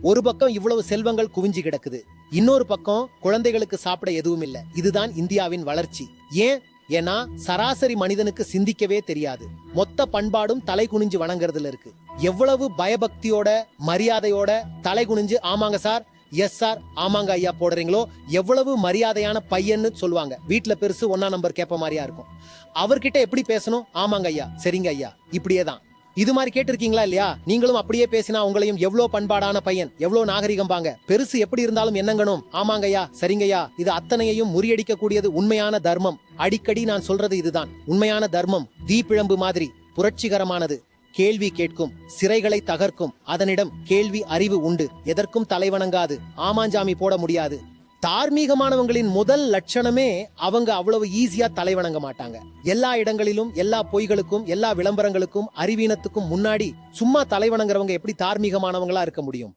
ஒரு பக்கம் இவ்வளவு செல்வங்கள் குவிஞ்சு கிடக்குது, இன்னொரு பக்கம் குழந்தைகளுக்கு சாப்பிட எதுவும் இல்ல. இதுதான் இந்தியாவின் வளர்ச்சி. ஏன்னா சராசரி மனிதனுக்கு சிந்திக்கவே தெரியாது. மொத்த பண்பாடும் தலை குனிஞ்சு வணங்குறதுல இருக்கு. எவ்வளவு பயபக்தியோட மரியாதையோட தலை குனிஞ்சு ஆமாங்க சார், எஸ் சார், ஆமாங்க ஐயா போடுறீங்களோ, எவ்வளவு மரியாதையான பையன்னு சொல்லுவாங்க. வீட்டுல பெருசு 1ஆம் நம்பர் கேப்ப மாதிரியா இருக்கும். அவர்கிட்ட எப்படி பேசணும்? ஆமாங்க ஐயா, சரிங்க ஐயா, இப்படியேதான். இது மாதிரி கேட்டிருக்கீங்களா இல்லையா? நீங்களும் அப்படியே பேசினா உங்களையும் எவ்வளவு பண்பாடான பையன், எவ்வளவு நாகரிகம் பாங்க. பெருசு எப்படி இருந்தாலும் என்னங்கணும், ஆமாங்கய்யா, சரிங்கய்யா. இது அத்தனையையும் முறியடிக்க கூடியது உண்மையான தர்மம். அடிக்கடி நான் சொல்றது இதுதான். உண்மையான தர்மம் தீப்பிழம்பு மாதிரி புரட்சிகரமானது. கேள்வி கேட்கும், சிறைகளை தகர்க்கும். அதனிடம் கேள்வி அறிவு உண்டு. எதற்கும் தலைவணங்காது, ஆமாஞ்சாமி போட முடியாது. தார்மீகமானவங்களின் முதல் லட்சணமே அவங்க அவ்வளவு ஈஸியா தலைவணங்க மாட்டாங்க. எல்லா இடங்களிலும் எல்லா பொய்களுக்கும் எல்லா விளம்பரங்களுக்கும் அறிவீனத்துக்கும் முன்னாடி சும்மா தலைவணங்குறவங்க எப்படி தார்மீகமானவங்களா இருக்க முடியும்?